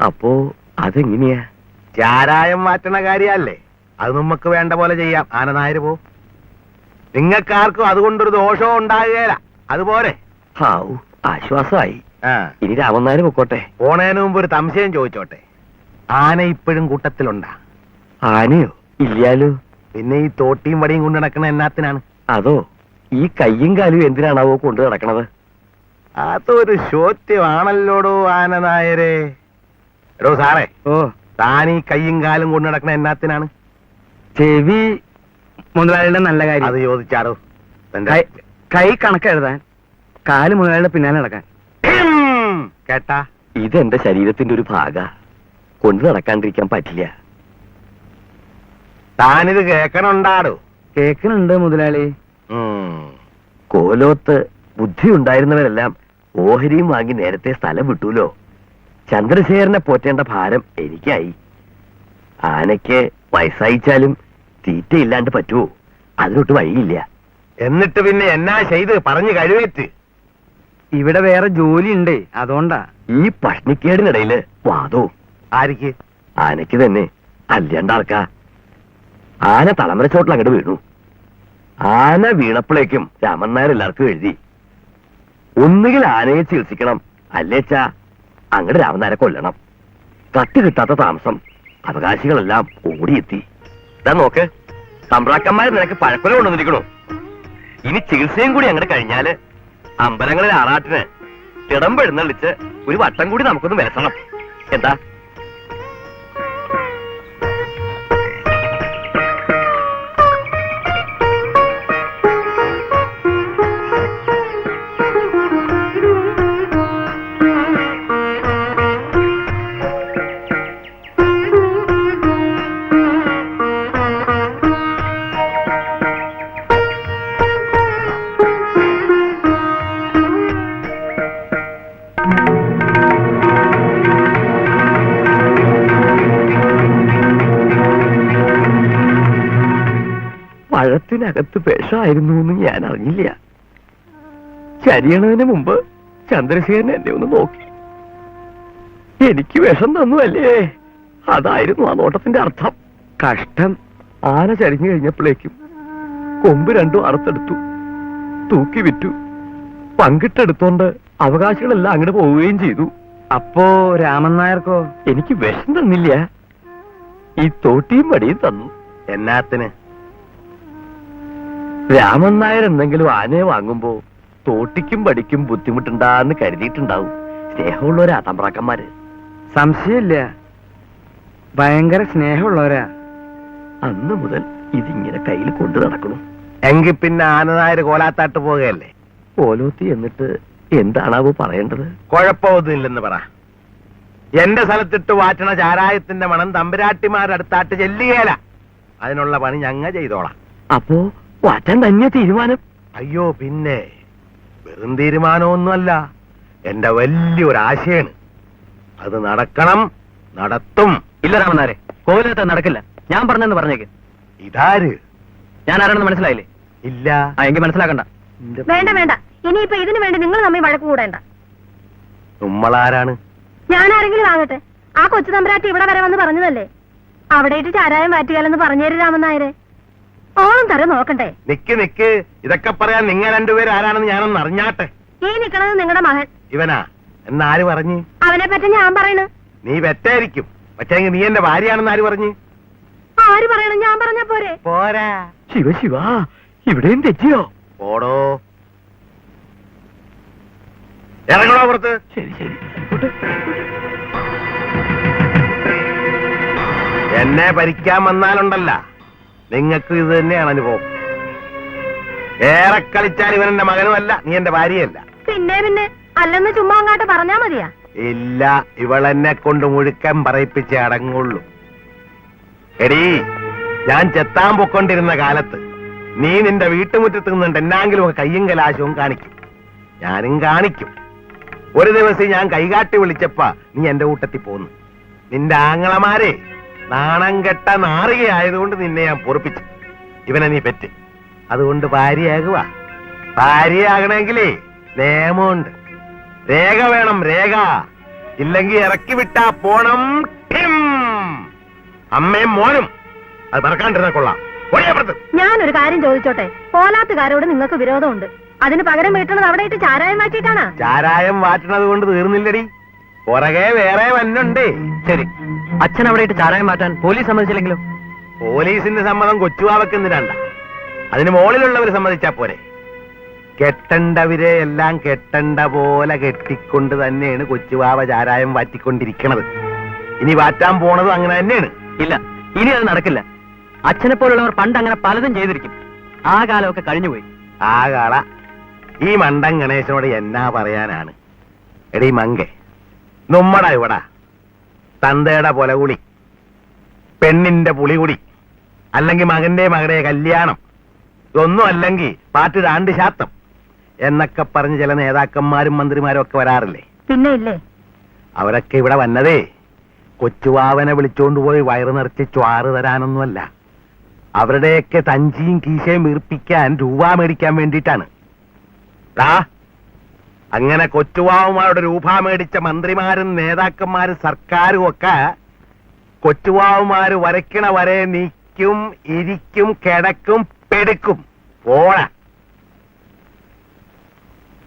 അപ്പോ അതെങ്ങനെയാ? ചാരായം മാറ്റണ കാര്യല്ലേ, അത് നമുക്ക് വേണ്ട പോലെ ചെയ്യാം. ആനനായര് പോ, നിങ്ങൾക്കാർക്കും അതുകൊണ്ടൊരു ദോഷവും ഉണ്ടാകുകയില്ല. അതുപോലെ ഹാവൂ, ആശ്വാസമായി. ഇനി രാമൻ നായർ പൊക്കോട്ടെ. പോണേന് മുമ്പ് ഒരു സംശയം ചോദിച്ചോട്ടെ, ആന ഇപ്പോഴും കൂട്ടത്തിലുണ്ടാ? ആനയോ? ഇല്ലാലോ. പിന്നെ ഈ തോട്ടിയും വടിയും കൊണ്ട് നടക്കണ എന്നാത്തിനാണ്? അതോ, ഈ കയ്യും കാലും എന്തിനാണാവോ കൊണ്ടു നടക്കണത്? അതൊരു ചോദ്യമാണല്ലോടോ ആനനായരെ. എടോ സാറേ, താൻ ഈ കയ്യും കാലും കൊണ്ട് നടക്കണ എന്നാത്തിനാണ്? ചെവി മുതലാളിയുടെ നല്ല കാര്യം. അത് ചോദിച്ചാടോ. കൈ കണക്കെഴുതാൻ, കാല് മുതലാളിയുടെ പിന്നാലെ നടക്കാൻ. കേട്ടാ, ഇതെന്റെ ശരീരത്തിന്റെ ഒരു ഭാഗ, കൊണ്ടു നടക്കാണ്ടിരിക്കാൻ പറ്റില്ല. താനിത് കേക്കണുണ്ടാടോ? കേക്കണുണ്ട് മുതലാളി. കോലോത്ത് ബുദ്ധി ഉണ്ടായിരുന്നവരെല്ലാം ഓഹരിയും വാങ്ങി നേരത്തെ സ്ഥലം വിട്ടൂലോ. ചന്ദ്രശേഖരനെ പോറ്റേണ്ട ഭാരം എനിക്കായി. ആനയ്ക്ക് വയസ്സായിച്ചാലും തീറ്റയില്ലാണ്ട് പറ്റുമോ? അതിനൊട്ട് വഴിയില്ല. എന്നിട്ട് പിന്നെ എന്നാ ചെയ്ത് പറഞ്ഞു കഴിവേറ്റ്? ഇവിടെ വേറെ ജോലി ഉണ്ട്, അതുകൊണ്ടാ. ഈ പഷ്ണിക്കേടിനിടയില് വാദവും. ആർക്ക്? ആനയ്ക്ക് തന്നെ. അല്ലാണ്ടാർക്കാ? ആന തലമരച്ചോട്ടിൽ അങ്ങോട്ട് വീണു. ആന വീണപ്പോഴേക്കും രാമൻ നായർ എല്ലാവർക്കും എഴുതി, ഒന്നുകിൽ ആനയെ ചികിത്സിക്കണം, അല്ലേച്ചാ അങ്ങോട്ട് രാമൻ നായരെ കൊല്ലണം. കത്ത് കിട്ടാത്ത താമസം അവകാശികളെല്ലാം ഓടിയെത്തി. ഇതാ നോക്ക്, തമ്പ്രാക്കന്മാർ നിനക്ക് പഴക്കൊല കൊണ്ടുവന്നിരിക്കണു. ഇനി ചികിത്സയും കൂടി അങ്ങോട്ട് കഴിഞ്ഞാല് അമ്പലങ്ങളിൽ ആറാട്ടിന് തിടമ്പെഴുന്നള്ളിച്ച് ഒരു വട്ടം കൂടി നമുക്കൊന്ന് വിലസണം. എന്താ? പഴത്തിനകത്ത് വിഷമായിരുന്നു എന്ന് ഞാൻ അറിഞ്ഞില്ല. ചരിയണതിന് മുമ്പ് ചന്ദ്രശേഖരൻ എന്നെ ഒന്ന് നോക്കി. എനിക്ക് വിഷം തന്നുവല്ലേ, അതായിരുന്നു ആ നോട്ടത്തിന്റെ അർത്ഥം. കഷ്ടം. ആന ചരിഞ്ഞു കഴിഞ്ഞപ്പോഴേക്കും കൊമ്പ് രണ്ടും അറുത്തെടുത്തു, തൂക്കി വിറ്റു. പങ്കിട്ടെടുത്തോണ്ട് അവകാശികളെല്ലാം അങ്ങോട്ട് പോവുകയും ചെയ്തു. അപ്പോ രാമൻ നായർക്കോ? എനിക്ക് വിഷം തന്നില്ല, ഈ തോട്ടിയും വടിയും തന്നു. എന്നാത്തിന്? രാമൻ നായർ എന്തെങ്കിലും ആനയെ വാങ്ങുമ്പോ തോട്ടിക്കും വടിക്കും ബുദ്ധിമുട്ടുണ്ടാന്ന് കരുതിയിട്ടുണ്ടാവും. സ്നേഹമുള്ളവരാ തമ്പ്രാക്കന്മാര്. സംശയമില്ല, ഭയങ്കര സ്നേഹമുള്ളവരാ. അന്ന് മുതൽ ഇതിങ്ങനെ കയ്യിൽ കൊണ്ടു നടക്കണു. എങ്കിൽ പിന്നെ ആനനായർ കോലാത്താട്ട് പോകുകയല്ലേ? കോലോത്തി എന്നിട്ട് എന്താണാവോ പറയേണ്ടത്? കുഴപ്പമൊന്നുമില്ലെന്ന് പറ. എന്റെ സ്ഥലത്തിട്ട് വാറ്റണ ചാരായത്തിന്റെ മണം തമ്പുരാട്ടിമാരടുത്താട്ട് ചെല്ലുകയല്ല. അതിനുള്ള പണി ഞങ്ങ ചെയ്തോളാം. അപ്പോ വാറ്റാൻ തന്നെ തീരുമാനം? അയ്യോ പിന്നെ, വെറും തീരുമാനമൊന്നുമല്ല, എന്റെ വലിയൊരാശയാണ്. അത് നടക്കണം, നടത്തും. ഇല്ല രാമൻ നായരെ, കോവിലത്ത് നടക്കില്ല. ഞാൻ പറഞ്ഞെന്ന് പറഞ്ഞേക്ക്. ഇതാര്? ഞാൻ ആരാണെന്ന് മനസ്സിലായില്ലേ? ഇല്ല. എങ്കിൽ മനസ്സിലാക്കണ്ട. വേണ്ട വേണ്ട, ഇനിയിപ്പോ ഇതിനു വേണ്ടി നിങ്ങൾ തമ്മിൽ വഴക്ക് കൂടേണ്ട. നമ്മളാരാണ്? ഞാൻ ആരെങ്കിലും ആകട്ടെ, ആ കൊച്ചു തമ്പുരാട്ടി ഇവിടെ വരെ വന്ന് പറഞ്ഞതല്ലേ, അവിടെ ഇട്ട് ചാരായം വാറ്റുകാലെന്ന് പറഞ്ഞേര് രാമൻ നായരെ. ഓണം തരം നോക്കണ്ടേ? നിക്ക്, ഇതൊക്കെ പറയാൻ നിങ്ങൾ രണ്ടുപേരും ആരാണെന്ന് ഞാനൊന്ന് അറിഞ്ഞാട്ടെ. ഈ നിക്കണത് നിങ്ങളുടെ മകൻ. ഇവനാ എന്നാര് പറഞ്ഞു? അവനെ പറ്റി ഞാൻ പറയണ. നീ വെറ്റായിരിക്കും, പക്ഷേ നീ എന്റെ ഭാര്യയാണെന്ന് ആര് പറഞ്ഞു? ആര് പറയണം? ഞാൻ പറഞ്ഞ പോരെ? പോരാ. ശിവ ശിവ, ഇവിടെയും തെറ്റിയോ? പോടോ, ഇറങ്ങണോ പുറത്ത്? ശരി ശരി. എന്നെ ഭരിക്കാൻ വന്നാലുണ്ടല്ല, നിങ്ങൾക്ക് ഇത് തന്നെയാണ് അനുഭവം. ഏറെ കളിച്ചാൽ ഇവൻ എന്റെ മകനുമല്ല, നീ എന്റെ ഭാര്യയല്ല. പിന്നെ അല്ലെന്ന് ചുമ്മാ അങ്ങാട്ട് പറഞ്ഞാ മതിയാ? ഇല്ല, ഇവളെന്നെ കൊണ്ട് മുഴുക്കൻ പറയിപ്പിച്ചേ അടങ്ങുള്ളൂ. എടീ, ഞാൻ ചെത്താൻ പൊക്കൊണ്ടിരുന്ന കാലത്ത് നീ നിന്റെ വീട്ടുമുറ്റത്ത് നിന്നുണ്ട് എന്നാങ്കിലും ഒക്കെ കയ്യും കലാശവും കാണിക്കും. ഞാനും കാണിക്കും. ഒരു ദിവസം ഞാൻ കൈകാട്ടി വിളിച്ചപ്പ നീ എന്റെ കൂട്ടത്തിൽ പോന്നു. നിന്റെ ആങ്ങളമാരെ നാണം കെട്ട നാറികയായതുകൊണ്ട് നിന്നെ ഞാൻ പൊറുപ്പിച്ചു. ഇവനെ നീ പെറ്റ്, അതുകൊണ്ട് ഭാര്യയാകുക. ഭാര്യയാകണമെങ്കിലേ നിയമമുണ്ട്, രേഖ വേണം, രേഖ. ഇല്ലെങ്കിൽ ഇറക്കി വിട്ടാ പോണം ടിം. അമ്മയും മോനും അത് മറക്കാണ്ടിരുന്ന കൊള്ളാം. ഒടിയപ്പുറത്ത് ഞാനൊരു കാര്യം ചോദിച്ചോട്ടെ, പോലാത്തുകാരോട് നിങ്ങൾക്ക് വിരോധമുണ്ട്, അതിന് പകരം വീട്ടുന്നത് അവിടെ ഇട്ട് ചാരായം മാറ്റിയിട്ടാണ്. ചാരായം മാറ്റണത് കൊണ്ട് തീർന്നില്ലടി, പുറകെ വേറെ വന്നുണ്ട്. ശരി, അച്ഛൻ അവിടെ ഇട്ട് ചാരായം മാറ്റാൻ പോലീസ് സമ്മതിച്ചില്ലെങ്കിലോ? പോലീസിന്റെ സമ്മതം കൊച്ചുവാവക്കെന്തിനാണ്ട, അതിന് മുകളിലുള്ളവർ സമ്മതിച്ചാ പോരെ. കെട്ടണ്ടവരെ എല്ലാം കെട്ടണ്ട പോലെ കെട്ടിക്കൊണ്ട് തന്നെയാണ് കൊച്ചുവാവ ചാരായം വാറ്റിക്കൊണ്ടിരിക്കണത്. ഇനി വാറ്റാൻ പോണതും അങ്ങനെ തന്നെയാണ്. ഇല്ല, ഇനി അത് നടക്കില്ല. അച്ഛനെ പോലുള്ളവർ പണ്ട് അങ്ങനെ പലതും ചെയ്തിരിക്കും. ആ കാലമൊക്കെ കഴിഞ്ഞുപോയി. ആ കാള ഈ മണ്ടൻ ഗണേശനോട് എന്നാ പറയാനാണ്. എടീ മങ്കെ, നമ്മടാ ഇവിടാ തന്തയുടെ പൊലകുടി, പെണ്ണിന്റെ പുളികുടി, അല്ലെങ്കിൽ മകന്റെ മകളുടെ കല്യാണം, ഇതൊന്നും അല്ലെങ്കിൽ പാട്ട് രണ്ട് ശാത്തം എന്നൊക്കെ പറഞ്ഞ് ചില നേതാക്കന്മാരും മന്ത്രിമാരും ഒക്കെ വരാറില്ലേ? പിന്നെ ഇല്ലേ, അവരൊക്കെ ഇവിടെ വന്നതേ കൊച്ചുവാവനെ വിളിച്ചോണ്ടുപോയി വയറ് നിറച്ച് ചാറ് തരാനൊന്നുമല്ല, അവരുടെയൊക്കെ തഞ്ചിയും കീശയും വീർപ്പിക്കാൻ രൂപ മേടിക്കാൻ വേണ്ടിയിട്ടാണ്. അങ്ങനെ കൊച്ചുവാവുമാരുടെ രൂപ മേടിച്ച മന്ത്രിമാരും നേതാക്കന്മാരും സർക്കാരും ഒക്കെ കൊച്ചുവാവുമാര് വരയ്ക്കണ വരെ നീക്കും, ഇരിക്കും, കിടക്കും, പെടുക്കും. പോടാ.